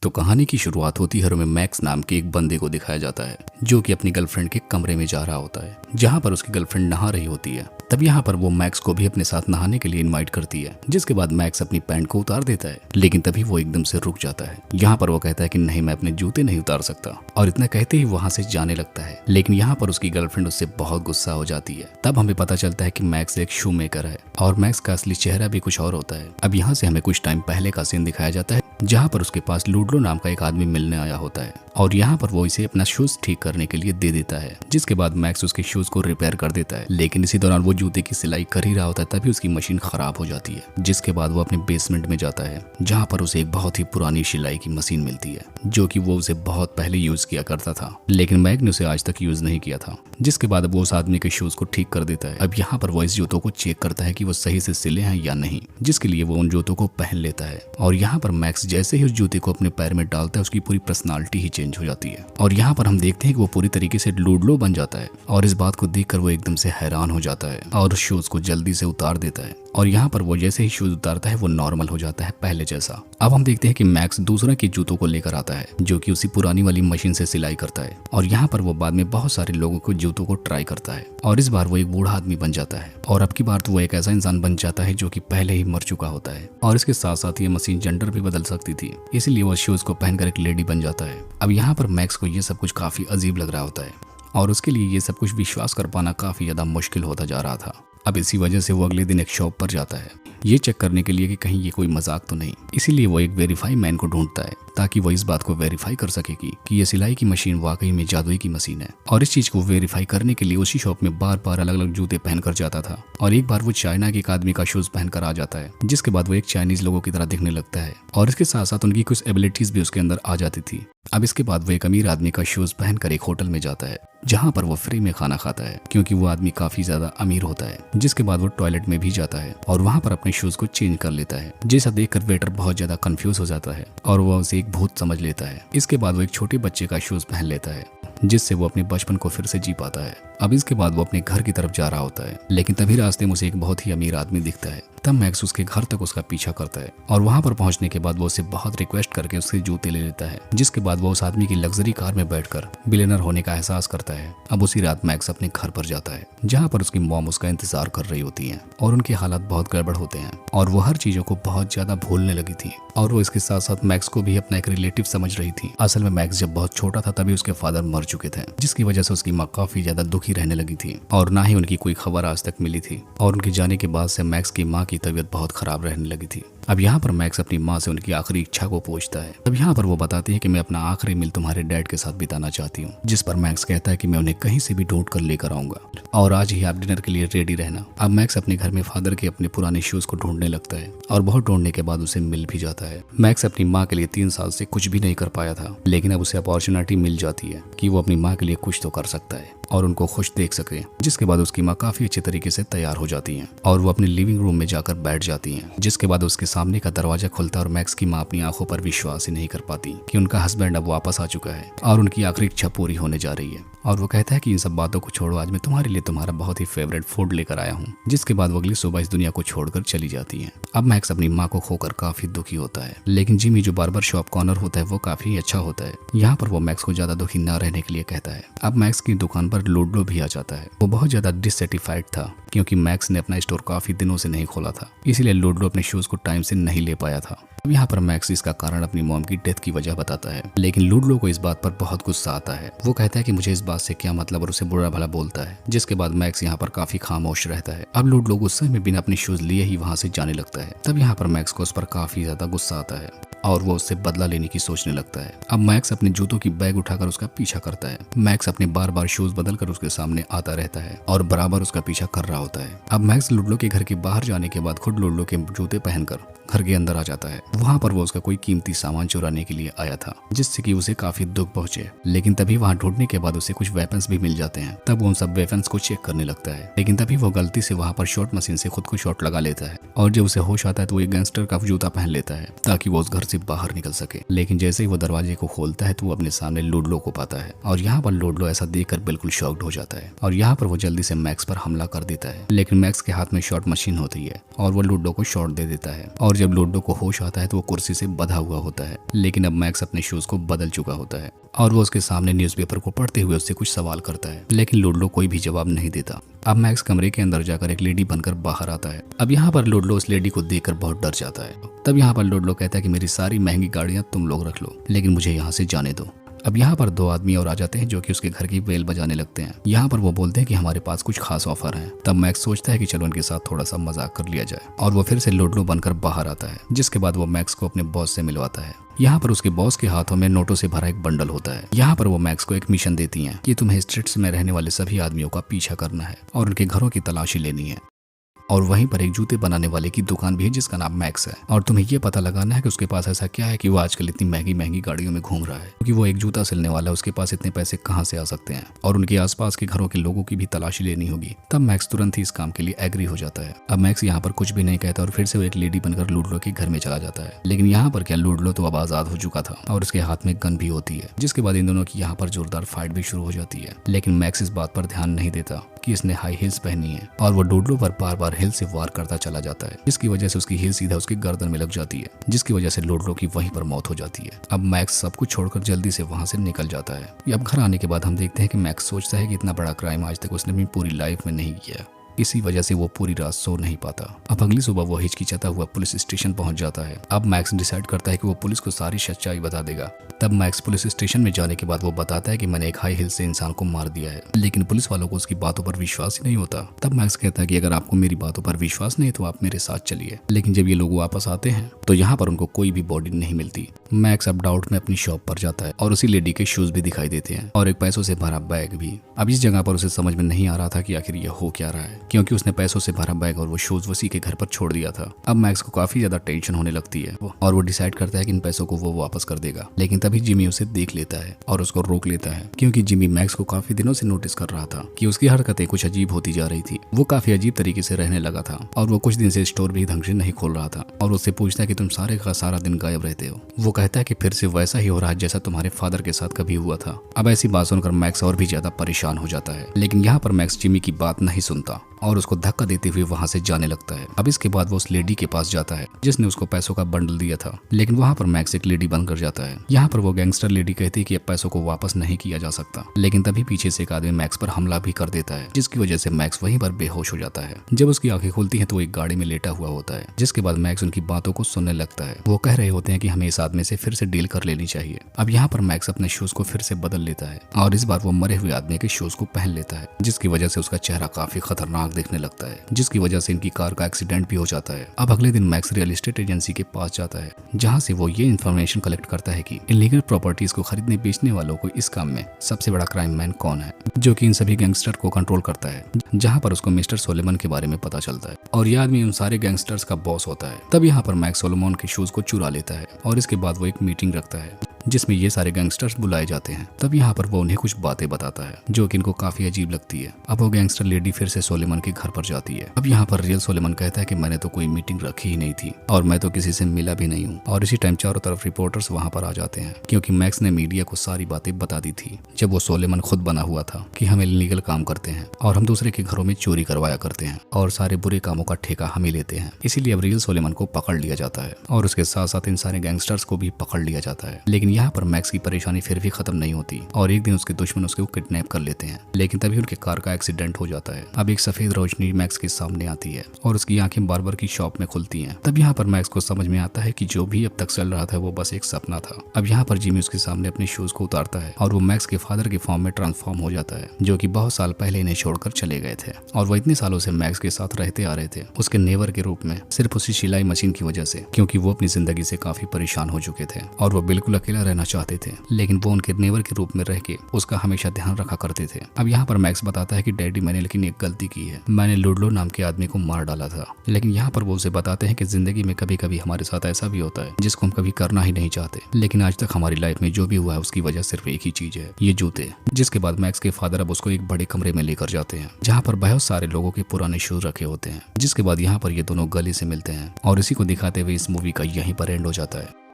तो कहानी की शुरुआत होती है में मैक्स नाम के एक बंदे को दिखाया जाता है जो कि अपनी गर्लफ्रेंड के कमरे में जा रहा होता है जहां पर उसकी गर्लफ्रेंड नहा रही होती है। तब यहाँ पर वो मैक्स को भी अपने साथ नहाने के लिए इनवाइट करती है, जिसके बाद मैक्स अपनी पैंट को उतार देता है, लेकिन तभी वो एकदम से रुक जाता है। यहाँ पर वो कहता है कि नहीं, मैं अपने जूते नहीं उतार सकता, और इतना कहते ही वहां से जाने लगता है। लेकिन यहाँ पर उसकी गर्लफ्रेंड उससे बहुत गुस्सा हो जाती है। तब हमें पता चलता है कि मैक्स एक शू मेकर है और मैक्स का असली चेहरा भी कुछ और होता है। अब यहाँ से हमें कुछ टाइम पहले का सीन दिखाया जाता है जहाँ पर उसके पास लूडलो नाम का एक आदमी मिलने आया होता है और यहाँ पर वो इसे अपना शूज ठीक करने के लिए दे देता है, जिसके बाद मैक्स उसके शूज को रिपेयर कर देता है। लेकिन इसी दौरान वो जूते की सिलाई कर ही रहा होता है, तभी उसकी मशीन खराब हो जाती है। जिसके बाद वो अपने बेसमेंट में जाता है जहाँ पर उसे एक बहुत ही पुरानी सिलाई की मशीन मिलती है जो कि वो उसे बहुत पहले यूज किया करता था, लेकिन मैक ने उसे आज तक यूज नहीं किया था। जिसके बाद वो उस आदमी के शूज को ठीक कर देता है। अब यहाँ पर वो इस जूतों को चेक करता है कि वो सही से सिले हैं या नहीं, जिसके लिए वो उन जूतों को पहन लेता है। और यहाँ पर मैक्स जैसे ही उस जूते को अपने पैर में डालता है उसकी पूरी पर्सनालिटी ही चेंज हो जाती है और यहाँ पर हम देखते हैं कि वो पूरी तरीके से लूडलो बन जाता है। और इस बात को देखकर वो एकदम से हैरान हो जाता है और शूज को जल्दी से उतार देता है। और यहाँ पर वो जैसे ही शूज उतारता है वो नॉर्मल हो जाता है पहले जैसा। अब हम देखते हैं कि मैक्स दूसरा के जूतों को लेकर आता है जो कि उसी पुरानी वाली मशीन से सिलाई करता है। और यहाँ पर वो बाद में बहुत सारे लोगों को जूतों को ट्राई करता है और इस बार वो एक बूढ़ा आदमी बन जाता है। और अब की बार तो वो एक ऐसा इंसान बन जाता है जो कि पहले ही मर चुका होता है। और इसके साथ साथ ये मशीन जेंडर भी बदल सकती थी, इसलिए वो शूज को पहनकर एक लेडी बन जाता है। अब यहाँ पर मैक्स को ये सब कुछ काफी अजीब लग रहा होता है और उसके लिए ये सब कुछ विश्वास कर पाना काफी ज्यादा मुश्किल होता जा रहा था। अब इसी वजह से वो अगले दिन एक शॉप पर जाता है ये चेक करने के लिए कि कहीं ये कोई मजाक तो नहीं। इसीलिए वो एक वेरीफाई मैन को ढूंढता है ताकि वो इस बात को वेरीफाई कर सके कि ये सिलाई की मशीन वाकई में जादुई की मशीन है। और इस चीज को वेरीफाई करने के लिए उसी शॉप में बार बार अलग अलग जूते पहनकर जाता था। और एक बार वो चाइना के एक आदमी का शूज पहनकर आ जाता है, जिसके बाद वो एक चाइनीज लोगों की तरह दिखने लगता है और इसके साथ साथ उनकी कुछ एबिलिटीज भी उसके अंदर आ जाती थी। अब इसके बाद वो एक अमीर आदमी का शूज पहनकर एक होटल में जाता है जहाँ पर वो फ्री में खाना खाता है क्योंकि वो आदमी काफी ज्यादा अमीर होता है। जिसके बाद वो टॉयलेट में भी जाता है और वहाँ पर अपने शूज को चेंज कर लेता है, जैसा देखकर वेटर बहुत ज्यादा कंफ्यूज हो जाता है और वो उसे एक भूत समझ लेता है। इसके बाद वो एक छोटे बच्चे का शूज पहन लेता है जिससे वो अपने बचपन को फिर से जी पाता है। अब इसके बाद वो अपने घर की तरफ जा रहा होता है, लेकिन तभी रास्ते में उसे एक बहुत ही अमीर आदमी दिखता है। तब मैक्स उसके घर तक उसका पीछा करता है और वहां पर पहुंचने के बाद वो उसे बहुत रिक्वेस्ट करके उससे जूते ले लेता है। जिसके बाद वो उस आदमी की लग्जरी कार में बैठकर बिलियनर होने का एहसास करता है। अब उसी रात मैक्स अपने घर पर जाता है जहाँ पर उसकी मॉम उसका इंतजार कर रही होती है और उनके हालात बहुत गड़बड़ होते हैं और वो हर चीजों को बहुत ज्यादा भूलने लगी थी। और वो इसके साथ साथ मैक्स को भी अपना एक रिलेटिव समझ रही थी। असल में मैक्स जब बहुत छोटा था तभी उसके फादर मर चुके थे, जिसकी वजह से उसकी माँ काफी ज्यादा दुखी रहने लगी थी और ना ही उनकी कोई खबर आज तक मिली थी। और उनके जाने के बाद से मैक्स की माँ की तबीयत बहुत खराब रहने लगी थी। अब यहाँ पर मैक्स अपनी माँ से उनकी आखिरी इच्छा को पूछता है। अब यहाँ पर वो बताती है कि मैं अपना आखिरी मील तुम्हारे डैड के साथ बिताना चाहती हूँ, जिस पर मैक्स कहता है कि मैं उन्हें कहीं से भी ढूंढ कर लेकर आऊंगा और आज ही आप डिनर के लिए रेडी रहना। अब मैक्स अपने घर में फादर के अपने पुराने शूज को ढूंढने लगता है और बहुत ढूंढने के बाद उसे मिल भी जाता है। मैक्स अपनी माँ के लिए 3 साल से कुछ भी नहीं कर पाया था, लेकिन अब उसे अपॉर्चुनिटी मिल जाती है कि वो अपनी माँ के लिए कुछ तो कर सकता है और उनको खुश देख सके। जिसके बाद उसकी माँ काफी अच्छे तरीके से तैयार हो जाती हैं और वो अपने लिविंग रूम में जाकर बैठ जाती हैं। जिसके बाद उसके सामने का दरवाजा खुलता है और मैक्स की माँ अपनी आंखों पर विश्वास ही नहीं कर पाती कि उनका हस्बैंड अब वापस आ चुका है और उनकी आखिरी इच्छा पूरी होने जा रही है। और वो कहता है कि इन सब बातों को छोड़ो, आज मैं तुम्हारे लिए तुम्हारा बहुत ही फेवरेट फूड लेकर आया हूँ। जिसके बाद वो अगली सुबह इस दुनिया को छोड़कर चली जाती है। अब मैक्स अपनी माँ को खोकर काफी दुखी होता है, लेकिन जिमी जो बार्बर शॉप कॉर्नर होता है वो काफी अच्छा होता है। यहाँ पर वो मैक्स को ज्यादा दुखी न रहने के लिए कहता है। अब मैक्स की दुकान पर लूडलो भी आ जाता है। वो बहुत ज्यादा डिससेटिस्फाइड था क्योंकि मैक्स ने अपना स्टोर काफी दिनों से नहीं खोला था, इसीलिए लूडलो अपने शूज को टाइम से नहीं ले पाया था। अब यहाँ पर मैक्स इसका कारण अपनी मॉम की डेथ की वजह बताता है, लेकिन लूडलो को इस बात पर बहुत गुस्सा आता है। वो कहता है कि मुझे इस बात से क्या मतलब और उसे बुरा भला बोलता है। जिसके बाद मैक्स यहाँ पर काफी खामोश रहता है। अब लूडलो गुस्से में बिना अपने शूज लिए ही वहाँ से जाने लगता है। तब यहाँ पर मैक्स को उस पर काफी ज्यादा गुस्सा आता है और वो उससे बदला लेने की सोचने लगता है। अब मैक्स अपने जूतों की बैग उठाकर उसका पीछा करता है। मैक्स अपने बार बार शूज बदलकर उसके सामने आता रहता है और बराबर उसका पीछा कर रहा होता है। अब मैक्स लूडलो के घर के बाहर जाने के बाद खुद लूडलो के जूते पहनकर घर के अंदर आ जाता है। वहाँ पर वो उसका कोई कीमती सामान चुराने के लिए आया था, जिससे कि उसे काफी दुख पहुंचे। लेकिन तभी वहाँ ढूंढने के बाद उसे कुछ वेपन्स भी मिल जाते हैं। तब वो उन सब वेपन्स को चेक करने लगता है, लेकिन तभी वो गलती से वहाँ पर शॉट मशीन से खुद को शॉट लगा लेता है और जब उसे होश आता है तो वो एक गैंगस्टर का जूता पहन लेता है ताकि वो उस घर से बाहर निकल सके। लेकिन जैसे ही वो दरवाजे को खोलता है तो वो अपने सामने लूडलो को पाता है और यहाँ पर लूडलो ऐसा देखकर बिल्कुल शॉक्ड हो जाता है और यहाँ पर वो जल्दी से मैक्स पर हमला कर देता है। लेकिन मैक्स के हाथ में शॉट मशीन होती है और वो लूडलो को शॉट दे देता है और जब लुडो को होश आता है तो वो कुर्सी से बंधा हुआ होता है, लेकिन अब मैक्स अपने शूज को बदल चुका होता है और वो उसके सामने न्यूज़पेपर को पढ़ते हुए उससे कुछ सवाल करता है, लेकिन लुडो कोई भी जवाब नहीं देता। अब मैक्स कमरे के अंदर जाकर एक लेडी बनकर बाहर आता है। अब यहाँ पर लुडो उस लेडी को देखकर बहुत डर जाता है। तब यहाँ पर लुडो कहता है कि मेरी सारी महंगी गाड़ियां तुम लोग रख लो, लेकिन मुझे यहाँ से जाने दो। अब यहाँ पर दो आदमी और आ जाते हैं जो कि उसके घर की बेल बजाने लगते हैं। यहाँ पर वो बोलते हैं कि हमारे पास कुछ खास ऑफर है। तब मैक्स सोचता है कि चलो उनके साथ थोड़ा सा मजाक कर लिया जाए और वो फिर से लुडो बनकर बाहर आता है, जिसके बाद वो मैक्स को अपने बॉस से मिलवाता है। यहाँ पर उसके बॉस के हाथों में नोटों से भरा एक बंडल होता है। यहाँ पर वो मैक्स को एक मिशन देती हैं कि तुम्हें स्ट्रीट्स में रहने वाले सभी आदमियों का पीछा करना है और उनके घरों की तलाशी लेनी है। और वहीं पर एक जूते बनाने वाले की दुकान भी है जिसका नाम मैक्स है, और तुम्हें ये पता लगाना है कि उसके पास ऐसा क्या है कि वो आजकल इतनी महंगी महंगी गाड़ियों में घूम रहा है, क्योंकि वो एक जूता सिलने वाला है, उसके पास इतने पैसे कहाँ से आ सकते हैं, और उनके आसपास के घरों के लोगों की भी तलाशी लेनी होगी। तब मैक्स तुरंत ही इस काम के लिए एग्री हो जाता है। अब मैक्स यहाँ पर कुछ भी नहीं कहता और फिर से वो एक लेडी बनकर लुडलो के घर में चला जाता है। लेकिन यहाँ पर क्या, लुडलो तो अब आजाद हो चुका था और उसके हाथ में गन भी होती है, जिसके बाद इन दोनों की यहाँ पर जोरदार फाइट भी शुरू हो जाती है। लेकिन मैक्स इस बात पर ध्यान नहीं देता कि इसने हाई हील्स पहनी है और वो लुडलो पर बार बार हिल से वार करता चला जाता है, जिसकी वजह से उसकी हील सीधा उसकी गर्दन में लग जाती है, जिसकी वजह से लुडलो की वहीं पर मौत हो जाती है। अब मैक्स सब कुछ छोड़कर जल्दी से वहां से निकल जाता है। अब घर आने के बाद हम देखते हैं कि मैक्स सोचता है कि इतना बड़ा क्राइम आज तक उसने अपनी पूरी लाइफ में नहीं किया, इसी वजह से वो पूरी रात सो नहीं पाता। अब अगली सुबह वो हिचकिचाता हुआ पुलिस स्टेशन पहुंच जाता है। अब मैक्स डिसाइड करता है कि वो पुलिस को सारी सच्चाई बता देगा। तब मैक्स पुलिस स्टेशन में जाने के बाद वो बताता है कि मैंने एक हाई हिल से इंसान को मार दिया है, लेकिन पुलिस वालों को उसकी बातों पर विश्वास ही नहीं होता। तब मैक्स कहता है कि अगर आपको मेरी बातों पर विश्वास नहीं तो आप मेरे साथ चलिए। लेकिन जब ये लोग वापस आते हैं तो यहाँ पर उनको कोई भी बॉडी नहीं मिलती। मैक्स अब डाउट में अपनी शॉप पर जाता है और उसी लेडी के शूज भी दिखाई देते हैं और एक पैसों से भरा बैग भी। अब इस जगह पर उसे समझ में नहीं आ रहा था कि आखिर ये हो क्या रहा है, क्योंकि उसने पैसों से भरा बैग और वो शूज उसी के घर पर छोड़ दिया था। अब मैक्स को काफी ज्यादा टेंशन होने लगती है और वो डिसाइड करता है कि इन पैसों को वो वापस कर देगा। लेकिन तभी जिमी उसे देख लेता है और उसको रोक लेता है, क्योंकि जिमी मैक्स को काफी दिनों से नोटिस कर रहा था कि उसकी हरकतें कुछ अजीब होती जा रही थी। वो काफी अजीब तरीके से रहने लगा था और वो कुछ दिन से स्टोर भी ढंग से नहीं खोल रहा था। और उससे पूछता है कि तुम सारे का सारा दिन गायब रहते हो। वो कहता है कि फिर से वैसा ही हो रहा है जैसा तुम्हारे फादर के साथ कभी हुआ था। अब ऐसी बात सुनकर मैक्स और भी ज्यादा परेशान हो जाता है। लेकिन यहाँ पर मैक्स जिमी की बात नहीं सुनता और उसको धक्का देते हुए वहां से जाने लगता है। अब इसके बाद वो उस लेडी के पास जाता है जिसने उसको पैसों का बंडल दिया था, लेकिन वहां पर मैक्स एक लेडी बनकर जाता है। यहाँ पर वो गैंगस्टर लेडी कहती है कि अब पैसों को वापस नहीं किया जा सकता, लेकिन तभी पीछे से एक आदमी मैक्स पर हमला भी कर देता है, जिसकी वजह से मैक्स वहीं पर बेहोश हो जाता है। जब उसकी आंखें खुलती हैं तो वो एक गाड़ी में लेटा हुआ होता है, जिसके बाद मैक्स उनकी बातों को सुनने लगता है। वो कह रहे होते हैं कि हमें इस आदमी से फिर से डील कर लेनी चाहिए। अब यहाँ पर मैक्स अपने शूज को फिर से बदल लेता है और इस बार वो मरे हुए आदमी के शूज को पहन लेता है, जिसकी वजह से उसका चेहरा काफी खतरनाक दिखने लगता है, जिसकी वजह से इनकी कार का एक्सीडेंट भी हो जाता है। अब अगले दिन मैक्स रियल एस्टेट एजेंसी के पास जाता है, जहां से वो ये इन्फॉर्मेशन कलेक्ट करता है कि इलीगल प्रॉपर्टीज को खरीदने बेचने वालों को इस काम में सबसे बड़ा क्राइम मैन कौन है, जो कि इन सभी गैंगस्टर को कंट्रोल करता है। जहां पर उसको मिस्टर सोलेमन के बारे में पता चलता है और यह आदमी उन सारे गैंगस्टर्स का बॉस होता है। तब यहाँ पर मैक्स सोलोमन के शूज को चुरा लेता है और इसके बाद वो एक मीटिंग रखता है जिसमें ये सारे गैंगस्टर्स बुलाए जाते हैं। तब यहाँ पर वो उन्हें कुछ बातें बताता है जो कि इनको काफी अजीब लगती है। अब वो गैंगस्टर लेडी फिर से सोलेमन के घर पर जाती है। अब यहाँ पर रियल सोलेमन कहता है कि मैंने तो कोई मीटिंग रखी ही नहीं थी और मैं तो किसी से मिला भी नहीं हूँ। और इसी टाइम चारों तरफ रिपोर्टर्स वहाँ पर आ जाते हैं, क्योंकि मैक्स ने मीडिया को सारी बातें बता दी थी जब वो सोलेमन खुद बना हुआ था कि हम इलीगल काम करते हैं और हम दूसरे के घरों में चोरी करवाया करते हैं और सारे बुरे कामों का ठेका हम ही लेते हैं। इसीलिए अब रियल सोलेमन को पकड़ लिया जाता है और उसके साथ साथ इन सारे गैंगस्टर्स को भी पकड़ लिया जाता है। लेकिन यहाँ पर मैक्स की परेशानी फिर भी खत्म नहीं होती और एक दिन उसके दुश्मन उसको किडनैप कर लेते हैं। लेकिन तभी उनके कार का एक्सीडेंट हो जाता है। अब एक सफेद रोशनी मैक्स के सामने आती है और उसकी आंखें बार्बर की शॉप में खुलती हैं। तब यहाँ पर मैक्स को समझ में आता है कि जो भी अब तक चल रहा था वो बस एक सपना था। अब यहाँ पर जिमी उसके सामने अपने शूज को उतारता है और वो मैक्स के फादर के फॉर्म में ट्रांसफॉर्म हो जाता है, जो कि बहुत साल पहले इन्हें छोड़कर चले गए थे और वो इतने सालों से मैक्स के साथ रहते आ रहे थे उसके नेवर के रूप में, सिर्फ उसी सिलाई मशीन की वजह से, क्योंकि वो अपनी जिंदगी से काफी परेशान हो चुके थे और वो बिल्कुल अकेला रहना चाहते थे। लेकिन वो उनके नेवर के रूप में रह के उसका हमेशा ध्यान रखा करते थे। अब यहाँ पर मैक्स बताता है कि डैडी मैंने लेकिन एक गलती की है, मैंने लुडलो नाम के आदमी को मार डाला था। लेकिन यहाँ पर वो उसे बताते हैं कि जिंदगी में कभी कभी हमारे साथ ऐसा भी होता है जिसको हम कभी करना ही नहीं चाहते, लेकिन आज तक हमारी लाइफ में जो भी हुआ है उसकी वजह सिर्फ एक ही चीज है, ये जूते। जिसके बाद मैक्स के फादर अब उसको एक बड़े कमरे में लेकर जाते हैं जहाँ पर बहुत सारे लोगों के पुराने शूज रखे होते हैं। जिसके बाद यहाँ पर ये दोनों गले से मिलते हैं और इसी को दिखाते हुए इस मूवी का यहीं पर एंड हो जाता है।